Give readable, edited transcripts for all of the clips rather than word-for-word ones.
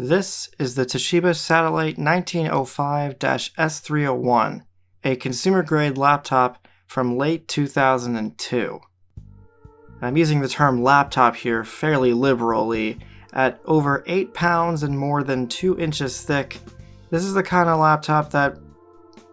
This is the Toshiba Satellite 1905-S301, a consumer-grade laptop from late 2002. I'm using the term laptop here fairly liberally. At over 8 pounds and more than 2 inches thick, this is the kind of laptop that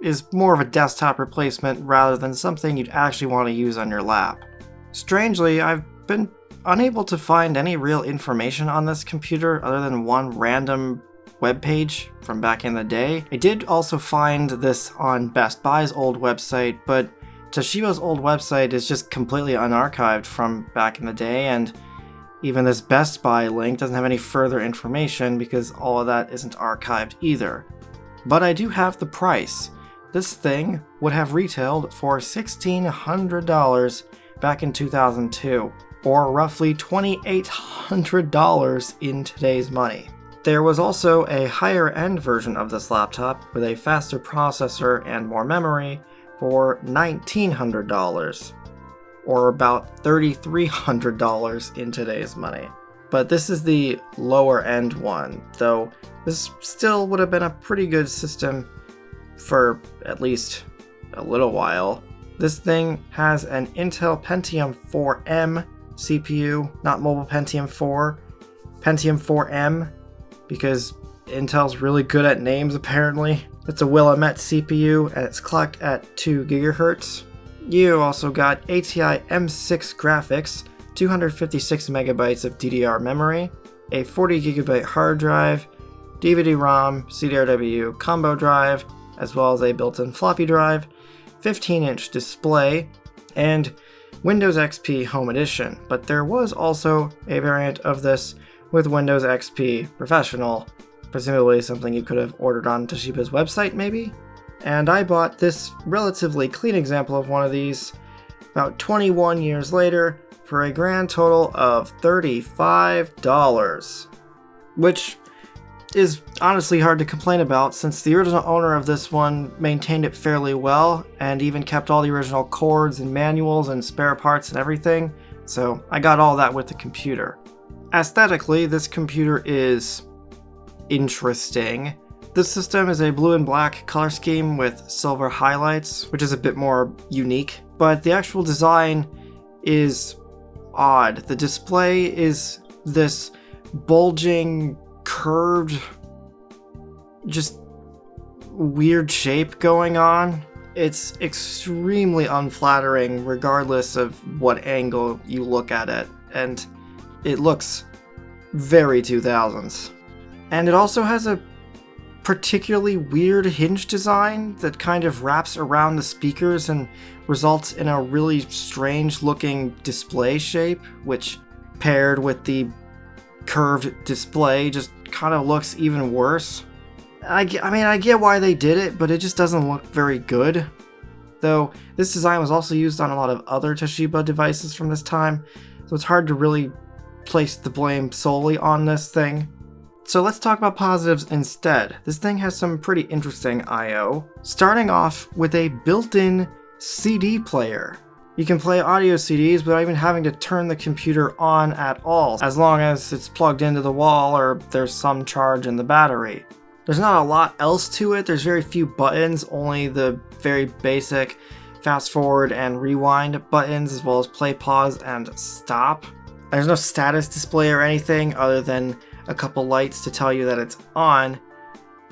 is more of a desktop replacement rather than something you'd actually want to use on your lap. Strangely, I've been unable to find any real information on this computer other than one random webpage from back in the day. I did also find this on Best Buy's old website, but Toshiba's old website is just completely unarchived from back in the day, and even this Best Buy link doesn't have any further information because all of that isn't archived either. But I do have the price. This thing would have retailed for $1,600 back in 2002. Or roughly $2,800 in today's money. There was also a higher end version of this laptop with a faster processor and more memory for $1,900, or about $3,300 in today's money. But this is the lower end one, though this still would have been a pretty good system for at least a little while. This thing has an Intel Pentium 4M CPU, not Mobile Pentium 4, Pentium 4M, because Intel's really good at names apparently. It's a Willamette CPU and it's clocked at 2 GHz. You also got ATI M6 graphics, 256 megabytes of DDR memory, a 40 GB hard drive, DVD-ROM, CDRW combo drive, as well as a built-in floppy drive, 15-inch display, and Windows XP Home Edition, but there was also a variant of this with Windows XP Professional, presumably something you could have ordered on Toshiba's website maybe? And I bought this relatively clean example of one of these about 21 years later for a grand total of $35, which is honestly hard to complain about since the original owner of this one maintained it fairly well and even kept all the original cords and manuals and spare parts and everything, so I got all that with the computer. Aesthetically, this computer is interesting. This system is a blue and black color scheme with silver highlights, which is a bit more unique, but the actual design is odd. The display is this bulging, curved, just weird shape going on. It's extremely unflattering regardless of what angle you look at it, and it looks very 2000s. And it also has a particularly weird hinge design that kind of wraps around the speakers and results in a really strange looking display shape, which paired with the curved display just kind of looks even worse. I get why they did it, but it just doesn't look very good. Though this design was also used on a lot of other Toshiba devices from this time, so it's hard to really place the blame solely on this thing. So let's talk about positives instead. This thing has some pretty interesting I/O, starting off with a built-in CD player. You can play audio CDs without even having to turn the computer on at all, as long as it's plugged into the wall or there's some charge in the battery. There's not a lot else to it. There's very few buttons, only the very basic fast forward and rewind buttons, as well as play, pause, and stop. There's no status display or anything other than a couple lights to tell you that it's on,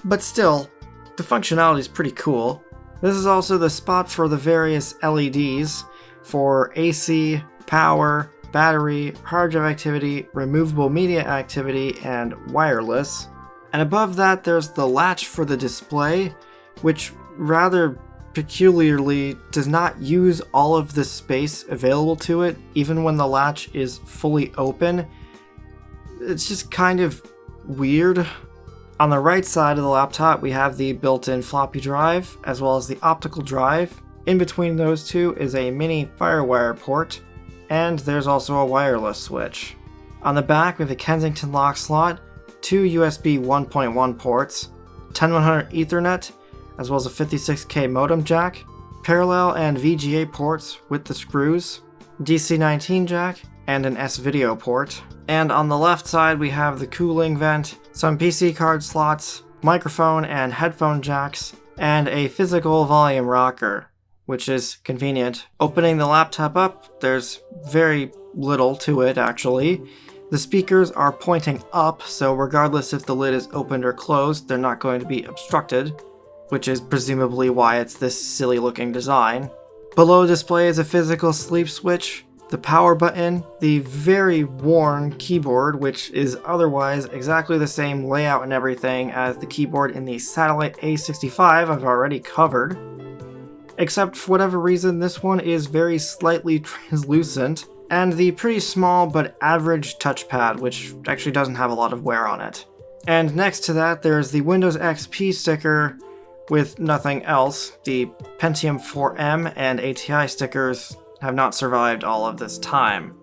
but still, the functionality is pretty cool. This is also the spot for the various LEDs for AC, power, battery, hard drive activity, removable media activity, and wireless. And above that there's the latch for the display, which rather peculiarly does not use all of the space available to it, even when the latch is fully open. It's just kind of weird. On the right side of the laptop we have the built-in floppy drive, as well as the optical drive. In between those two is a mini FireWire port, and there's also a wireless switch. On the back we have a Kensington lock slot, 2 USB 1.1 ports, 10100 Ethernet, as well as a 56K modem jack, parallel and VGA ports with the screws, DC-19 jack, and an S-video port. And on the left side we have the cooling vent, some PC card slots, microphone and headphone jacks, and a physical volume rocker, which is convenient. Opening the laptop up, there's very little to it actually. The speakers are pointing up, so regardless if the lid is opened or closed, they're not going to be obstructed, which is presumably why it's this silly looking design. Below the display is a physical sleep switch, the power button, the very worn keyboard, which is otherwise exactly the same layout and everything as the keyboard in the Satellite A65 I've already covered. Except for whatever reason, this one is very slightly translucent, and the pretty small but average touchpad, which actually doesn't have a lot of wear on it. And next to that, there's the Windows XP sticker with nothing else. The Pentium 4M and ATI stickers have not survived all of this time.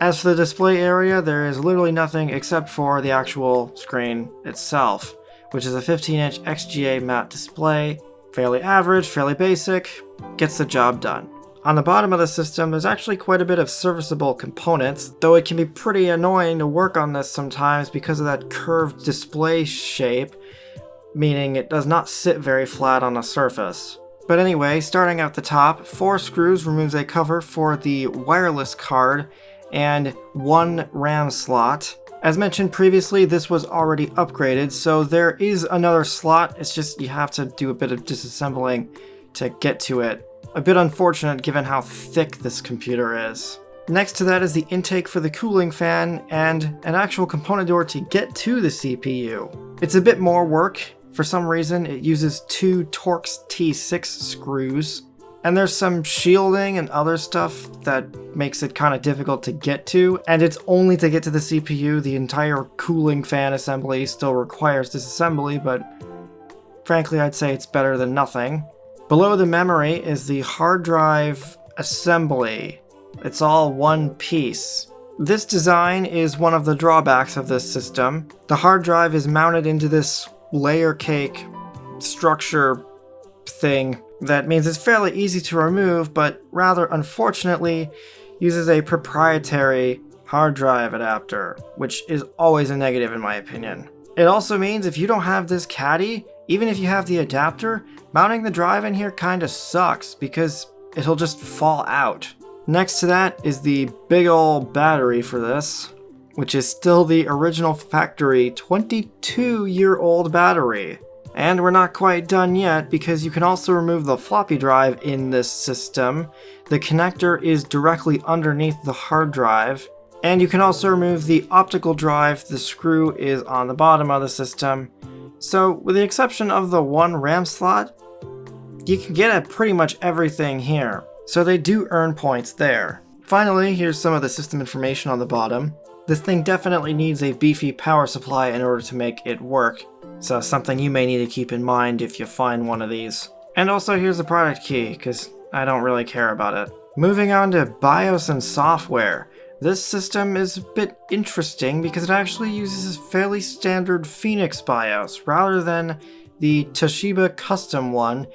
As for the display area, there is literally nothing except for the actual screen itself, which is a 15-inch XGA matte display. Fairly average, fairly basic, gets the job done. On the bottom of the system, there's actually quite a bit of serviceable components, though it can be pretty annoying to work on this sometimes because of that curved display shape, meaning it does not sit very flat on a surface. But anyway, starting at the top, 4 screws removes a cover for the wireless card and 1 RAM slot. As mentioned previously, this was already upgraded, so there is another slot, it's just you have to do a bit of disassembling to get to it. A bit unfortunate given how thick this computer is. Next to that is the intake for the cooling fan and an actual component door to get to the CPU. It's a bit more work. For some reason, it uses 2 Torx T6 screws, and there's some shielding and other stuff that makes it kind of difficult to get to, and it's only to get to the CPU. The entire cooling fan assembly still requires disassembly, but frankly I'd say it's better than nothing. Below the memory is the hard drive assembly. It's all one piece. This design is one of the drawbacks of this system. The hard drive is mounted into this layer cake structure thing that means it's fairly easy to remove, but rather unfortunately uses a proprietary hard drive adapter, which is always a negative in my opinion. It also means if you don't have this caddy, even if you have the adapter, mounting the drive in here kinda sucks because it'll just fall out. Next to that is the big ol' battery for this, which is still the original factory 22-year-old battery. And we're not quite done yet because you can also remove the floppy drive in this system. The connector is directly underneath the hard drive. And you can also remove the optical drive. The screw is on the bottom of the system. So with the exception of the 1 RAM slot, you can get at pretty much everything here. So they do earn points there. Finally, here's some of the system information on the bottom. This thing definitely needs a beefy power supply in order to make it work, so something you may need to keep in mind if you find one of these. And also here's the product key, because I don't really care about it. Moving on to BIOS and software. This system is a bit interesting because it actually uses a fairly standard Phoenix BIOS rather than the Toshiba custom one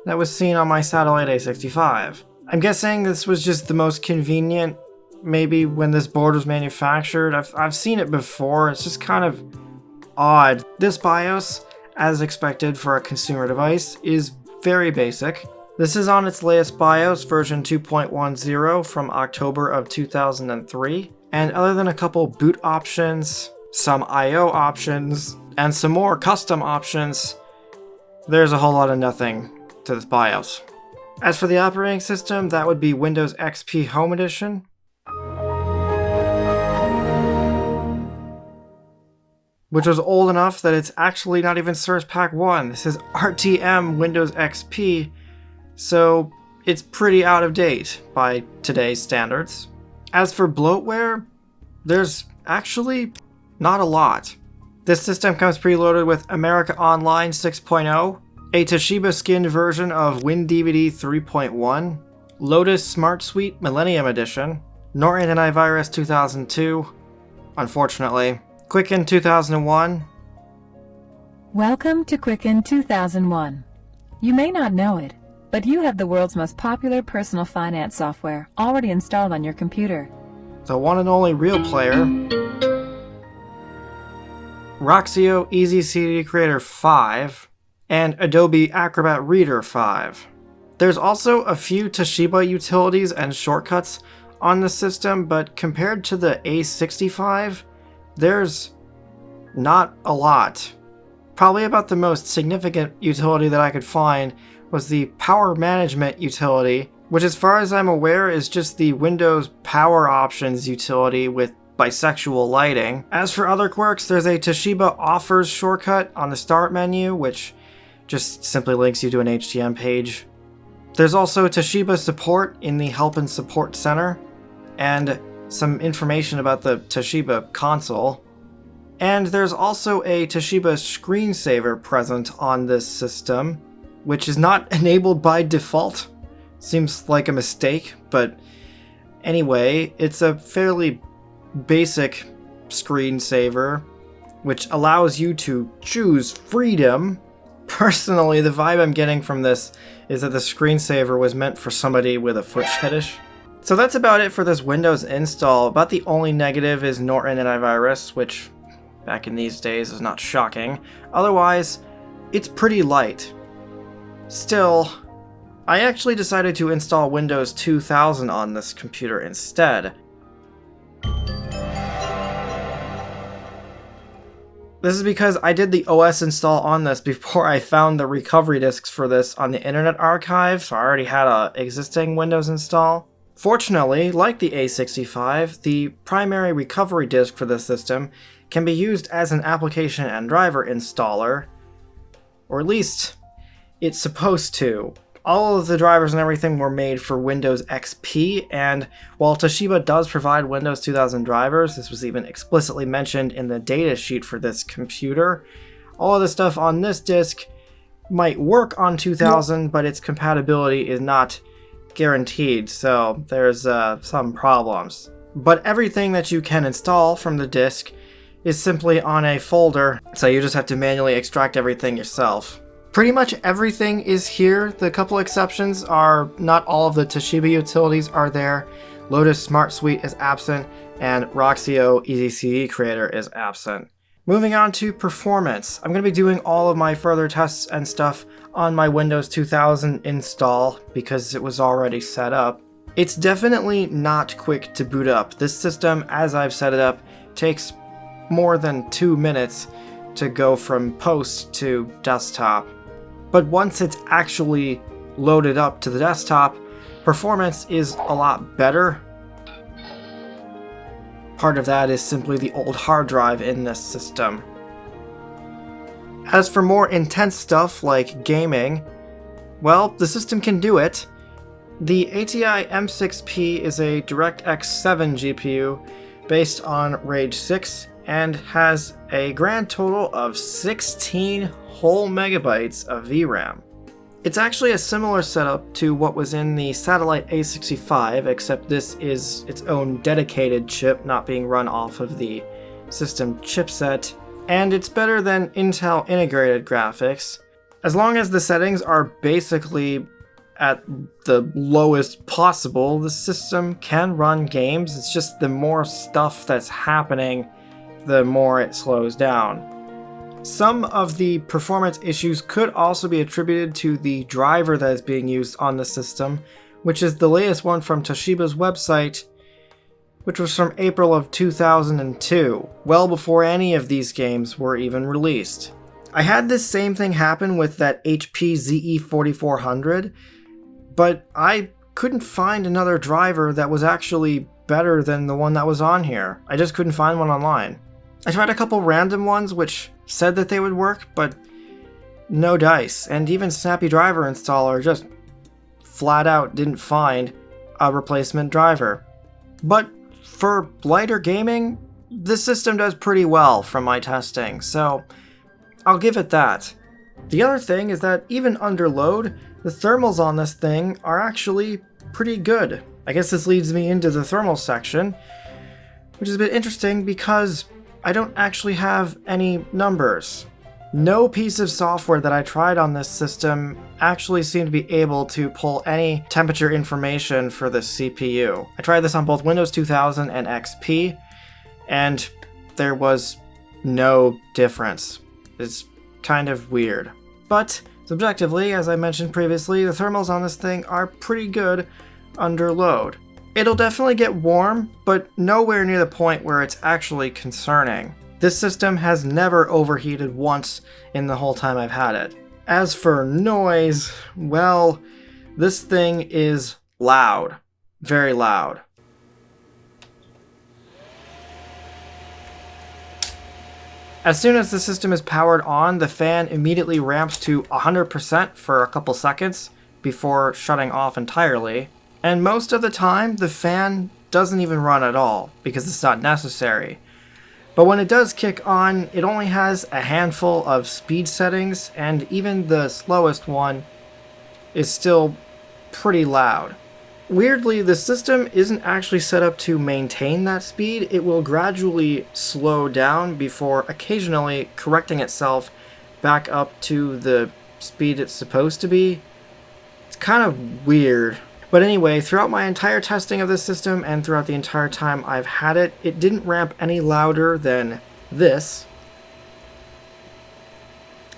that was seen on my Satellite A65. I'm guessing this was just the most convenient maybe when this board was manufactured. I've seen it before, it's just kind of odd. This BIOS, as expected for a consumer device, is very basic. This is on its latest BIOS, version 2.10 from October of 2003, and other than a couple boot options, some I/O options, and some more custom options, there's a whole lot of nothing to this BIOS. As for the operating system, that would be Windows XP Home Edition, which was old enough that it's actually not even Source Pack 1. This is RTM Windows XP, so it's pretty out of date by today's standards. As for bloatware, there's actually not a lot. This system comes preloaded with America Online 6.0, a Toshiba skinned version of WinDVD 3.1, Lotus Smart Suite Millennium Edition, Norton Antivirus 2002, unfortunately, Quicken 2001. Welcome to Quicken 2001. You may not know it, but you have the world's most popular personal finance software already installed on your computer. The one and only Real Player, Roxio Easy CD Creator 5, and Adobe Acrobat Reader 5. There's also a few Toshiba utilities and shortcuts on the system, but compared to the A65, there's not a lot. Probably about the most significant utility that I could find was the Power Management utility, which as far as I'm aware is just the Windows Power Options utility with bisexual lighting. As for other quirks, there's a Toshiba Offers shortcut on the Start menu, which just simply links you to an HTML page. There's also Toshiba support in the Help and Support Center, and some information about the Toshiba console. And there's also a Toshiba screensaver present on this system, which is not enabled by default. Seems like a mistake, but anyway, it's a fairly basic screensaver, which allows you to choose freedom. Personally, the vibe I'm getting from this is that the screensaver was meant for somebody with a foot fetish. So that's about it for this Windows install. About the only negative is Norton antivirus, which back in these days is not shocking. Otherwise, it's pretty light. Still, I actually decided to install Windows 2000 on this computer instead. This is because I did the OS install on this before I found the recovery disks for this on the Internet Archive, so I already had an existing Windows install. Fortunately, like the A65, the primary recovery disk for this system can be used as an application and driver installer, or at least it's supposed to. All of the drivers and everything were made for Windows XP, and while Toshiba does provide Windows 2000 drivers, this was even explicitly mentioned in the datasheet for this computer, all of the stuff on this disk might work on 2000, but its compatibility is not guaranteed, so there's some problems. But everything that you can install from the disk is simply on a folder, so you just have to manually extract everything yourself. Pretty much everything is here. The couple exceptions are not all of the Toshiba utilities are there. Lotus Smart Suite is absent, and Roxio Easy CD Creator is absent. Moving on to performance. I'm going to be doing all of my further tests and stuff on my Windows 2000 install because it was already set up. It's definitely not quick to boot up. This system, as I've set it up, takes more than 2 minutes to go from post to desktop. But once it's actually loaded up to the desktop, performance is a lot better. Part of that is simply the old hard drive in this system. As for more intense stuff like gaming, well, the system can do it. The ATI M6P is a DirectX 7 GPU based on RAID 6 and has a grand total of 16 whole megabytes of VRAM. It's actually a similar setup to what was in the Satellite A65, except this is its own dedicated chip, not being run off of the system chipset, and it's better than Intel integrated graphics. As long as the settings are basically at the lowest possible, the system can run games. It's just the more stuff that's happening, the more it slows down. Some of the performance issues could also be attributed to the driver that is being used on the system, which is the latest one from Toshiba's website, which was from April of 2002, well before any of these games were even released. I had this same thing happen with that HP ZE4400, but I couldn't find another driver that was actually better than the one that was on here. I just couldn't find one online. I tried a couple random ones which said that they would work, but no dice, and even Snappy Driver Installer just flat out didn't find a replacement driver. But for lighter gaming, this system does pretty well from my testing, so I'll give it that. The other thing is that even under load, the thermals on this thing are actually pretty good. I guess this leads me into the thermal section, which is a bit interesting because I don't actually have any numbers. No piece of software that I tried on this system actually seemed to be able to pull any temperature information for the CPU. I tried this on both Windows 2000 and XP, and there was no difference. It's kind of weird. But subjectively, as I mentioned previously, the thermals on this thing are pretty good under load. It'll definitely get warm, but nowhere near the point where it's actually concerning. This system has never overheated once in the whole time I've had it. As for noise, well, this thing is loud. Very loud. As soon as the system is powered on, the fan immediately ramps to 100% for a couple seconds before shutting off entirely. And most of the time, the fan doesn't even run at all because it's not necessary. But when it does kick on, it only has a handful of speed settings, and even the slowest one is still pretty loud. Weirdly, the system isn't actually set up to maintain that speed. It will gradually slow down before occasionally correcting itself back up to the speed it's supposed to be. It's kind of weird. But anyway, throughout my entire testing of this system and throughout the entire time I've had it, it didn't ramp any louder than this.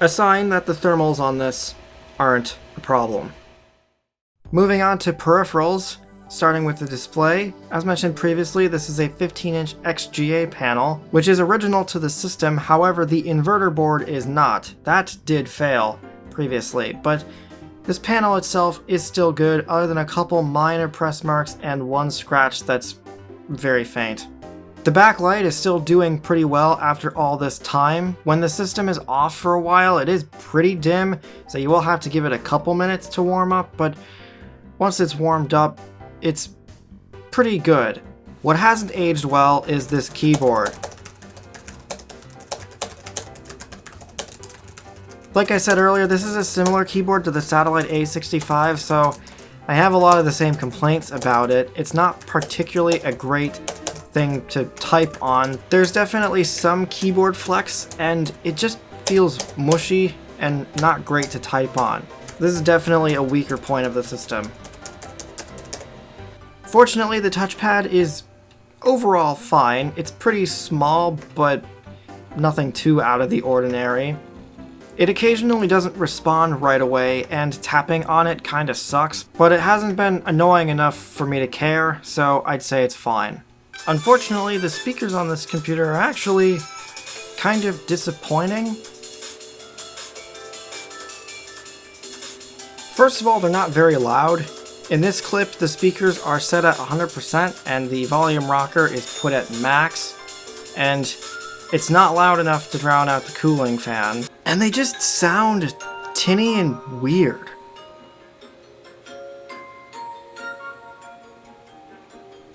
A sign that the thermals on this aren't a problem. Moving on to peripherals, starting with the display. As mentioned previously, this is a 15-inch XGA panel, which is original to the system. However, the inverter board is not. That did fail previously, but this panel itself is still good, other than a couple minor press marks and one scratch that's very faint. The backlight is still doing pretty well after all this time. When the system is off for a while, it is pretty dim, so you will have to give it a couple minutes to warm up, but once it's warmed up, it's pretty good. What hasn't aged well is this keyboard. Like I said earlier, this is a similar keyboard to the Satellite A65, so I have a lot of the same complaints about it. It's not particularly a great thing to type on. There's definitely some keyboard flex, and it just feels mushy and not great to type on. This is definitely a weaker point of the system. Fortunately, the touchpad is overall fine. It's pretty small, but nothing too out of the ordinary. It occasionally doesn't respond right away, and tapping on it kinda sucks, but it hasn't been annoying enough for me to care, so I'd say it's fine. Unfortunately, the speakers on this computer are actually kind of disappointing. First of all, they're not very loud. In this clip, the speakers are set at 100% and the volume rocker is put at max, and it's not loud enough to drown out the cooling fan. And they just sound tinny and weird.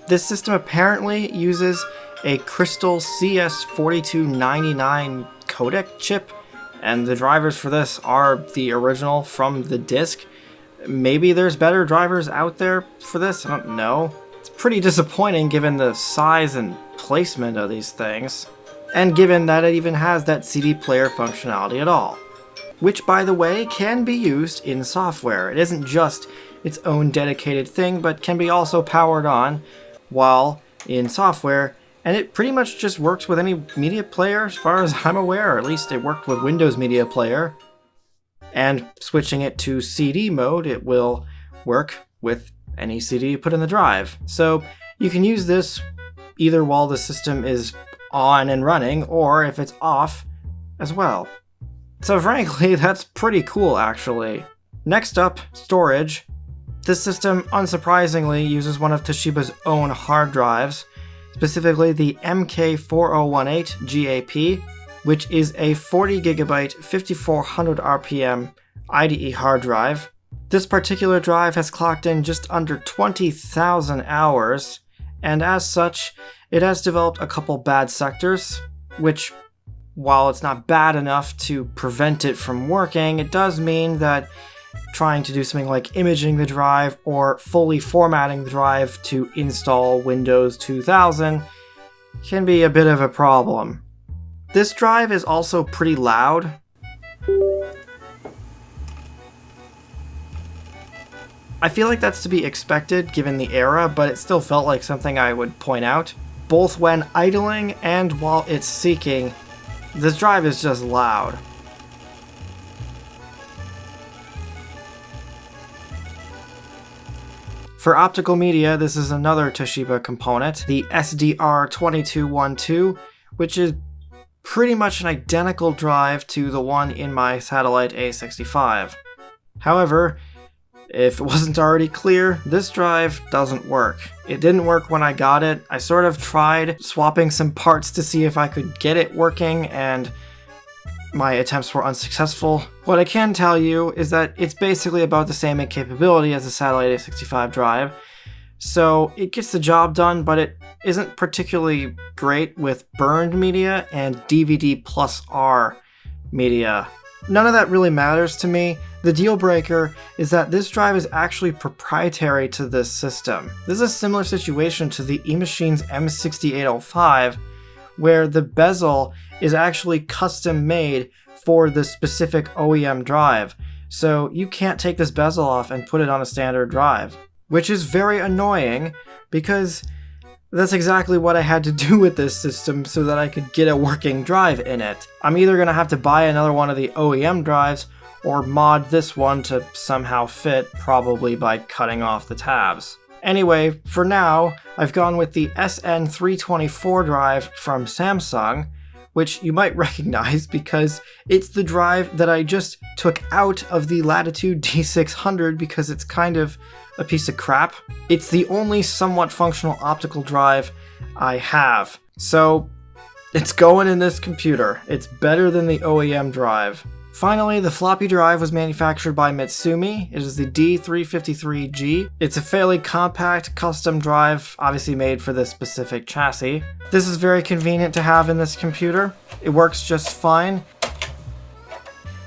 This system apparently uses a Crystal CS4299 codec chip, and the drivers for this are the original from the disc. Maybe there's better drivers out there for this, I don't know. It's pretty disappointing given the size and placement of these things, and given that it even has that CD player functionality at all. Which, by the way, can be used in software. It isn't just its own dedicated thing, but can be also powered on while in software, and it pretty much just works with any media player as far as I'm aware, or at least it worked with Windows Media Player. And switching it to CD mode, it will work with any CD you put in the drive. So you can use this either while the system is on and running, or if it's off as well. So frankly, that's pretty cool actually. Next up, storage. This system, unsurprisingly, uses one of Toshiba's own hard drives, specifically the MK4018 GAP, which is a 40GB 5400 RPM IDE hard drive. This particular drive has clocked in just under 20,000 hours, and as such, it has developed a couple bad sectors, which, while it's not bad enough to prevent it from working, it does mean that trying to do something like imaging the drive or fully formatting the drive to install Windows 2000 can be a bit of a problem. This drive is also pretty loud. I feel like that's to be expected given the era, but it still felt like something I would point out. Both when idling and while it's seeking This drive is just loud. For optical media, this is another Toshiba component, the SDR2212, which is pretty much an identical drive to the one in my Satellite A65. However, if it wasn't already clear, this drive doesn't work. It didn't work when I got it. I sort of tried swapping some parts to see if I could get it working, and my attempts were unsuccessful. What I can tell you is that it's basically about the same in capability as the Satellite A65 drive, so it gets the job done, but it isn't particularly great with burned media and DVD plus R media. None of that really matters to me. The deal breaker is that this drive is actually proprietary to this system. This is a similar situation to the eMachine's M6805, where the bezel is actually custom made for the specific OEM drive. So you can't take this bezel off and put it on a standard drive, which is very annoying because that's exactly what I had to do with this system so that I could get a working drive in it. I'm either going to have to buy another one of the OEM drives or mod this one to somehow fit, probably by cutting off the tabs. Anyway, for now, I've gone with the SN324 drive from Samsung, which you might recognize because it's the drive that I just took out of the Latitude D600 because it's kind of a piece of crap. It's the only somewhat functional optical drive I have. So it's going in this computer. It's better than the OEM drive. Finally, the floppy drive was manufactured by Mitsumi. It is the D353G. It's a fairly compact custom drive, obviously made for this specific chassis. This is very convenient to have in this computer. It works just fine.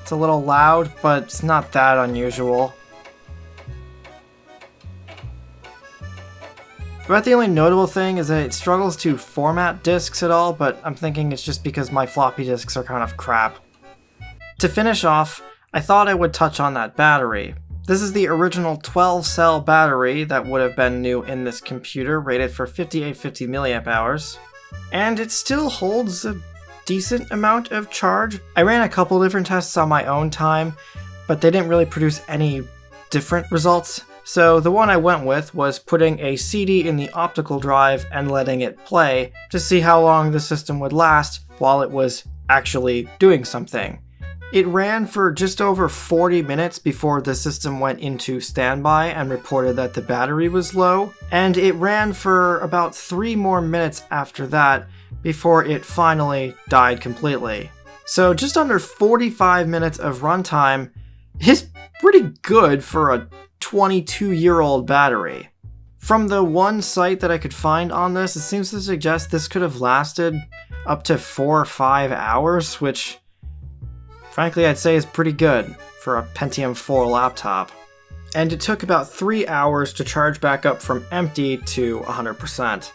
It's a little loud, but it's not that unusual. About the only notable thing is that it struggles to format disks at all, but I'm thinking it's just because my floppy disks are kind of crap. To finish off, I thought I would touch on that battery. This is the original 12-cell battery that would have been new in this computer, rated for 5850 mAh, and it still holds a decent amount of charge. I ran a couple different tests on my own time, but they didn't really produce any different results. So the one I went with was putting a CD in the optical drive and letting it play to see how long the system would last while it was actually doing something. It ran for just over 40 minutes before the system went into standby and reported that the battery was low, and it ran for about 3 more minutes after that before it finally died completely. So just under 45 minutes of runtime is pretty good for a 22-year-old battery. From the one site that I could find on this, it seems to suggest this could have lasted up to 4 or 5 hours, which frankly I'd say is pretty good for a Pentium 4 laptop. And it took about 3 hours to charge back up from empty to 100%.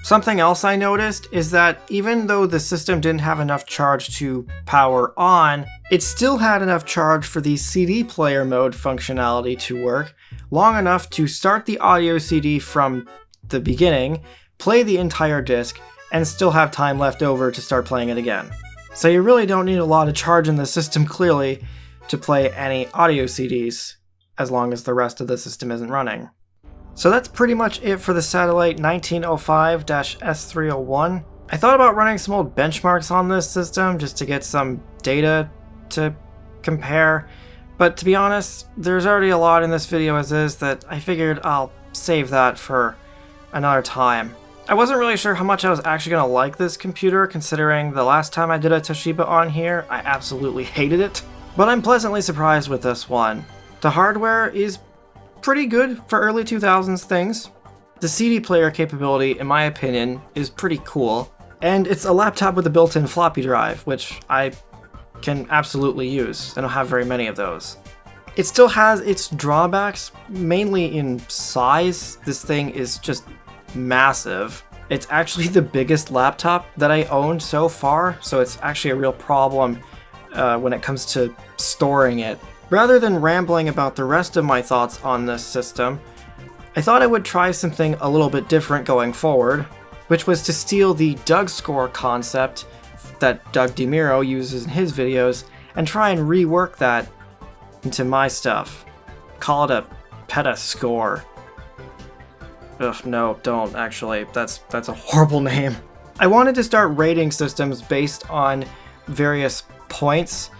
Something else I noticed is that even though the system didn't have enough charge to power on, it still had enough charge for the CD player mode functionality to work, long enough to start the audio CD from the beginning, play the entire disc, and still have time left over to start playing it again. So you really don't need a lot of charge in the system, clearly, to play any audio CDs, as long as the rest of the system isn't running. So that's pretty much it for the Satellite 1905-S301. I thought about running some old benchmarks on this system just to get some data to compare, but to be honest, there's already a lot in this video as is that I figured I'll save that for another time. I wasn't really sure how much I was actually going to like this computer, considering the last time I did a Toshiba on here, I absolutely hated it. But I'm pleasantly surprised with this one. The hardware is pretty good for early 2000s things. The CD player capability, in my opinion, is pretty cool. And it's a laptop with a built-in floppy drive, which I can absolutely use. I don't have very many of those. It still has its drawbacks, mainly in size. This thing is just massive. It's actually the biggest laptop that I owned so far, so it's actually a real problem when it comes to storing it. Rather than rambling about the rest of my thoughts on this system, I thought I would try something a little bit different going forward, which was to steal the Doug score concept that Doug DeMiro uses in his videos and try and rework that into my stuff. Call it a Petascore. Ugh, no, don't actually. That's a horrible name. I wanted to start rating systems based on various points,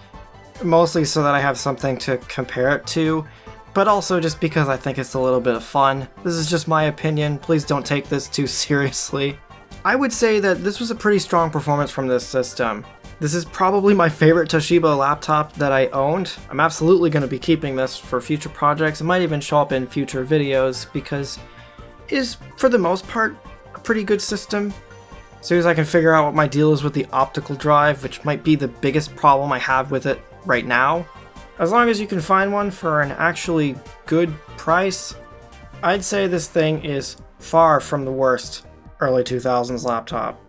mostly so that I have something to compare it to, but also just because I think it's a little bit of fun. This is just my opinion. Please don't take this too seriously. I would say that this was a pretty strong performance from this system. This is probably my favorite Toshiba laptop that I owned. I'm absolutely going to be keeping this for future projects. It might even show up in future videos because it is, for the most part, a pretty good system. As soon as I can figure out what my deal is with the optical drive, which might be the biggest problem I have with it right now. As long as you can find one for an actually good price, I'd say this thing is far from the worst early 2000s laptop.